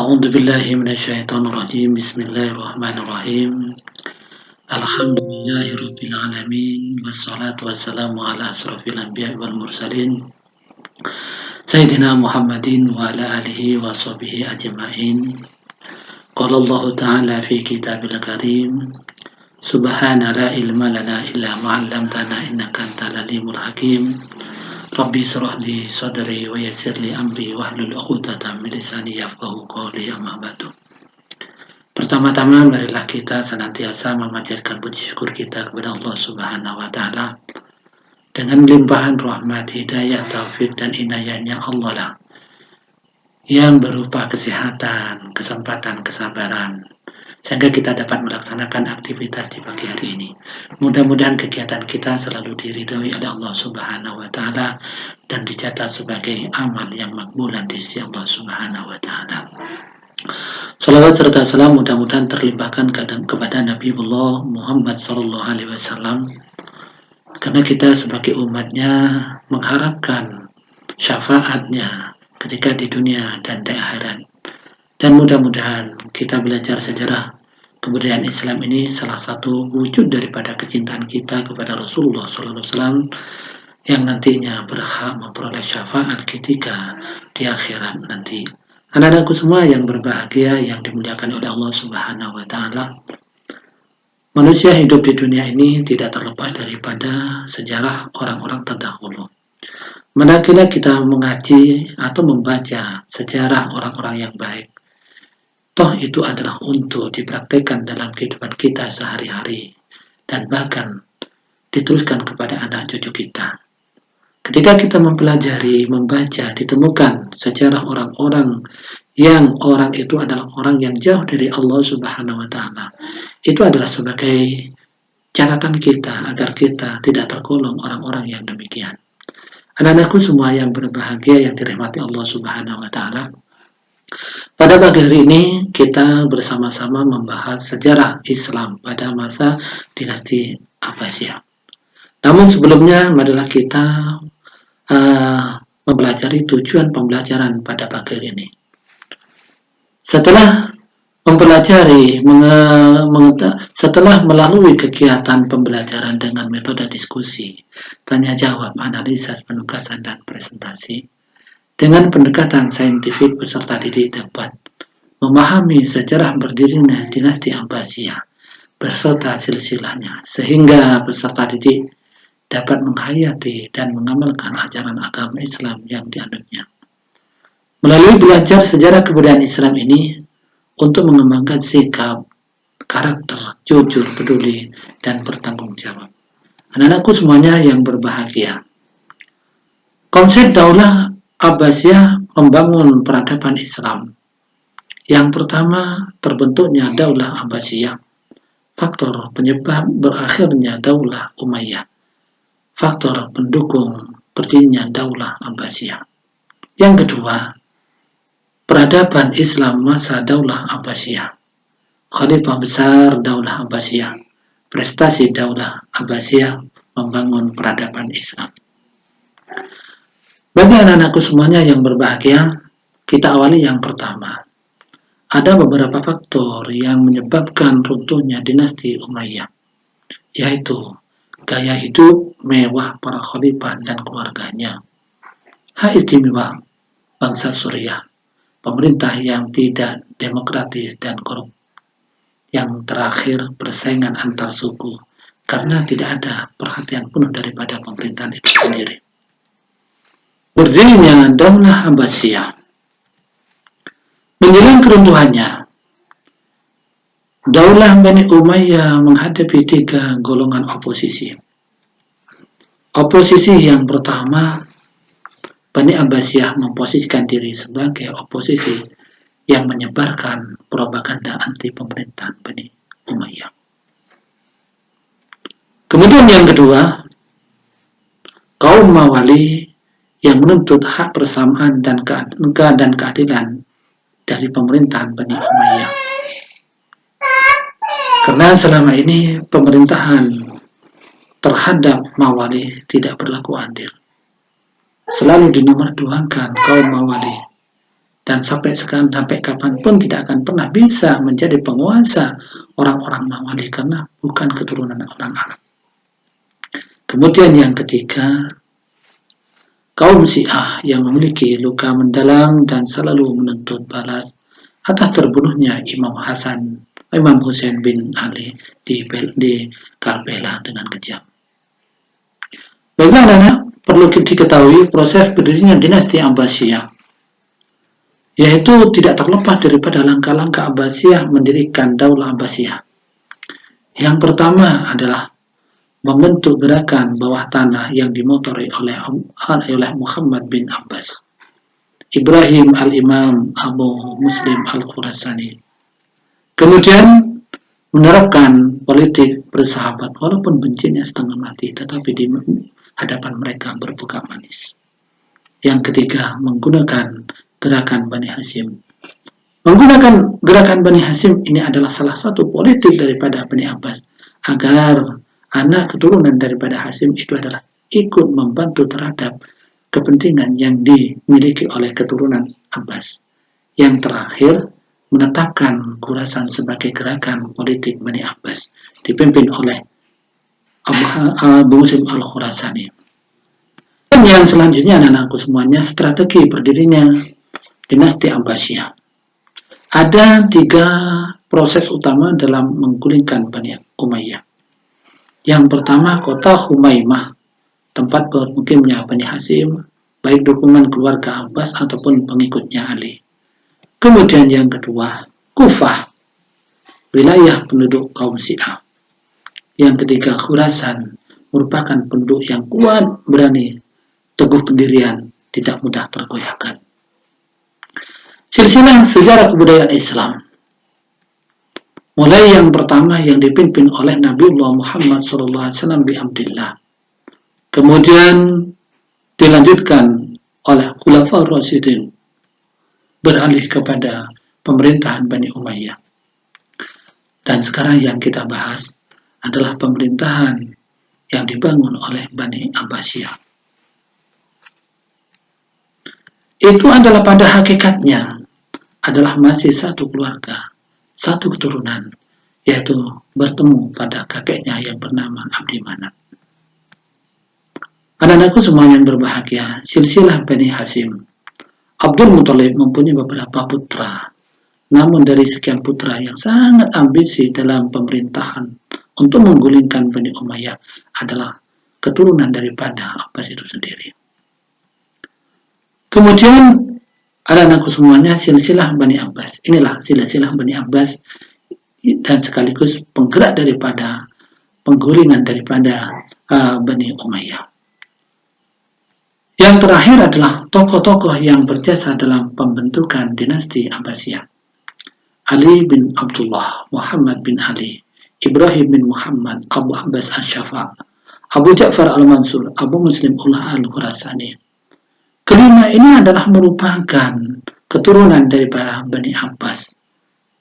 أعوذ بالله من الشيطان الرجيم بسم الله الرحمن الرحيم الحمد لله رب العالمين والصلاة والسلام على أشرف الأنبياء والمرسلين سيدنا محمد وعلى آله وصحبه أجمعين قال الله تعالى في كتاب الكريم سبحان لا علم لنا إلا ما علمتنا إنك أنت العليم الحكيم Rabbi syrah li sadri wa yassir li amri wahlul 'uqdatam min lisani yafqahu qawli amma ba'du. Pertama-tama marilah kita senantiasa memanjatkan puji syukur kita kepada Allah Subhanahu wa taala dengan limpahan rahmat, hidayah, taufik dan inayahnya Allah lah yang berupa kesehatan, kesempatan, kesabaran sehingga kita dapat melaksanakan aktivitas di pagi hari ini. Mudah-mudahan kegiatan kita selalu diridhoi oleh Allah Subhanahu wa taala dan dicatat sebagai amal yang makbulan di sisi Allah Subhanahu wa taala. Salawat serta salam mudah-mudahan terlimpahkan kepada Nabiullah Muhammad sallallahu alaihi wasallam karena kita sebagai umatnya mengharapkan syafaatnya ketika di dunia dan di akhirat. Dan mudah-mudahan kita belajar sejarah kebudayaan Islam ini salah satu wujud daripada kecintaan kita kepada Rasulullah SAW yang nantinya berhak memperoleh syafaat ketika di akhirat nanti. Anak-anakku semua yang berbahagia yang dimuliakan oleh Allah Subhanahu wa taala. Manusia hidup di dunia ini tidak terlepas daripada sejarah orang-orang terdahulu. Manakala kita mengaji atau membaca sejarah orang-orang yang baik, toh itu adalah untuk dipraktikkan dalam kehidupan kita sehari-hari dan bahkan dituliskan kepada anak cucu kita. Ketika kita mempelajari, membaca, ditemukan sejarah orang-orang yang orang itu adalah orang yang jauh dari Allah Subhanahu wa taala. Itu adalah sebagai catatan kita agar kita tidak tergolong orang-orang yang demikian. Anak-anakku semua yang berbahagia yang dirahmati Allah Subhanahu wa taala. Pada pagi hari ini kita bersama-sama membahas sejarah Islam pada masa dinasti Abbasiyah. Namun sebelumnya marilah kita mempelajari tujuan pembelajaran pada pagi hari ini. Setelah mempelajari, setelah melalui kegiatan pembelajaran dengan metode diskusi, tanya jawab, analisis, penugasan dan presentasi, dengan pendekatan saintifik peserta didik dapat memahami sejarah berdirinya dinasti Abbasiyah beserta silsilahnya sehingga peserta didik dapat menghayati dan mengamalkan ajaran agama Islam yang dianutnya. Melalui belajar sejarah kebudayaan Islam ini untuk mengembangkan sikap, karakter, jujur, peduli, dan bertanggung jawab. Anak-anakku semuanya yang berbahagia. Konsep daulah Abbasiyah membangun peradaban Islam. Yang pertama, terbentuknya daulah Abbasiyah. Faktor penyebab berakhirnya daulah Umayyah. Faktor pendukung berdirinya daulah Abbasiyah. Yang kedua, peradaban Islam masa daulah Abbasiyah. Khalifah besar daulah Abbasiyah. Prestasi daulah Abbasiyah membangun peradaban Islam. Bagi anak-anakku semuanya yang berbahagia, kita awali yang pertama. Ada beberapa faktor yang menyebabkan runtuhnya dinasti Umayyah, yaitu gaya hidup mewah para khalifah dan keluarganya, hak istimewa bangsa Suriah, pemerintah yang tidak demokratis dan korup, yang terakhir persaingan antar suku karena tidak ada perhatian penuh daripada pemerintahan itu sendiri. Berdirinya daulah Abbasiyah. Menjelang keruntuhannya, daulah Bani Umayyah menghadapi 3 golongan oposisi. Oposisi yang pertama, Bani Abbasiyah memposisikan diri sebagai oposisi yang menyebarkan propaganda anti pemerintahan Bani Umayyah. Kemudian yang kedua, kaum Mawali yang menuntut hak persamaan dan keadilan dari pemerintahan Bani Umayyah. Karena selama ini pemerintahan terhadap Mawali tidak berlaku adil. Selalu dinomorduakan kaum Mawali dan sampai sekarang, sampai kapanpun tidak akan pernah bisa menjadi penguasa orang-orang Mawali karena bukan keturunan orang Arab. Kemudian yang ketiga, kaum Syiah yang memiliki luka mendalam dan selalu menuntut balas atas terbunuhnya Imam Hussein bin Ali di Karbala dengan kejam. Bagaimana perlu diketahui proses berdirinya dinasti Abbasiyah, yaitu tidak terlepas daripada langkah-langkah Abbasiyah mendirikan Daulah Abbasiyah. Yang pertama adalah membentuk gerakan bawah tanah yang dimotori oleh Muhammad bin Abbas, Ibrahim al-Imam Abu Muslim al-Khurasani. Kemudian menerapkan politik bersahabat walaupun bencinya setengah mati, tetapi di hadapan mereka berbuka manis. Yang ketiga, menggunakan gerakan Bani Hashim. Menggunakan gerakan Bani Hashim ini adalah salah satu politik daripada Bani Abbas agar anak keturunan daripada Hashim itu adalah ikut membantu terhadap kepentingan yang dimiliki oleh keturunan Abbas. Yang terakhir, menetapkan Khurasan sebagai gerakan politik Bani Abbas dipimpin oleh Abu Muslim al-Khurasani. Dan yang selanjutnya, anak-anakku semuanya, strategi berdirinya dinasti Abbasiyah. Ada 3 proses utama dalam menggulingkan Bani Umayyah. Yang pertama, kota Humaimah, tempat bermukimnya Bani Hashim, baik dukungan keluarga Abbas ataupun pengikutnya Ali. Kemudian yang kedua, Kufah, wilayah penduduk kaum Syiah. Yang ketiga, Khurasan, merupakan penduduk yang kuat, berani, teguh pendirian, tidak mudah tergoyahkan. Silsilah sejarah kebudayaan Islam. Mulai yang pertama yang dipimpin oleh Nabiullah Muhammad SAW bi Abdillah. Kemudian dilanjutkan oleh Khulafaur Rasyidin, beralih kepada pemerintahan Bani Umayyah. Dan sekarang yang kita bahas adalah pemerintahan yang dibangun oleh Bani Abbasiyah. Itu adalah pada hakikatnya adalah masih satu keluarga, satu keturunan, yaitu bertemu pada kakeknya yang bernama Abdi Manaf. Anak-anakku semua yang berbahagia, silsilah Bani Hashim. Abdul Muthalib mempunyai beberapa putra, namun dari sekian putra yang sangat ambisi dalam pemerintahan untuk menggulingkan Bani Umayyah adalah keturunan daripada Abbas itu sendiri. Kemudian anak-anakku semuanya, silsilah Bani Abbas. Inilah silsilah Bani Abbas dan sekaligus penggerak daripada penggulingan daripada Bani Umayyah. Yang terakhir adalah tokoh-tokoh yang berjasa dalam pembentukan dinasti Abbasiyah. Ali bin Abdullah, Muhammad bin Ali, Ibrahim bin Muhammad, Abu Abbas al-Syafa', Abu Ja'far al-Mansur, Abu Muslim al-Khurasani. Kelima ini adalah merupakan keturunan daripada Bani Abbas.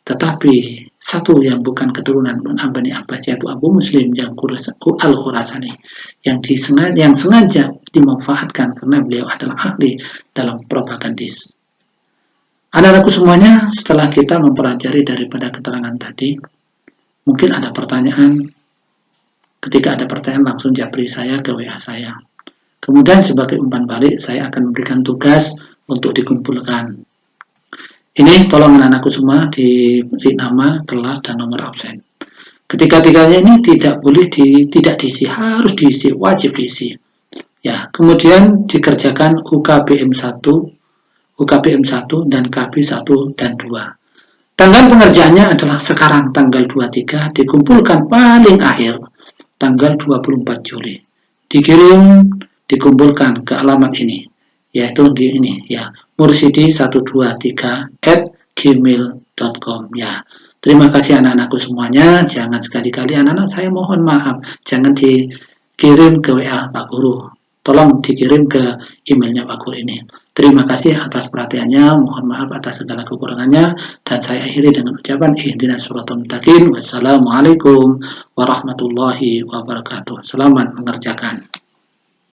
Tetapi satu yang bukan keturunan Bani Abbas, yaitu Abu Muslim yang al-Khurasani, yang sengaja dimanfaatkan karena beliau adalah ahli dalam propagandis. Anak-anakku semuanya, setelah kita mempelajari daripada keterangan tadi, mungkin ada pertanyaan. Ketika ada pertanyaan, langsung japri saya ke WA saya. Kemudian sebagai umpan balik, saya akan memberikan tugas untuk dikumpulkan. Ini tolong anak-anakku semua diberi nama, kelas, dan nomor absen. Ketiga-tiganya ini tidak boleh tidak diisi, harus diisi, wajib diisi. Ya, kemudian dikerjakan UKBM 1, dan KB 1 dan 2. Tanggal pengerjaannya adalah sekarang tanggal 23, dikumpulkan paling akhir tanggal 24 Juli. Dikumpulkan ke alamat ini, yaitu di ini ya, mursidi123@gmail.com ya. Terima kasih anak-anakku semuanya. Jangan sekali-kali anak-anak saya mohon maaf, jangan dikirim ke WA Pak Guru. Tolong dikirim ke emailnya Pak Guru ini. Terima kasih atas perhatiannya, mohon maaf atas segala kekurangannya, dan saya akhiri dengan ucapan ihdinas siratal mustaqim. Wassalamualaikum warahmatullahi wabarakatuh. Selamat mengerjakan.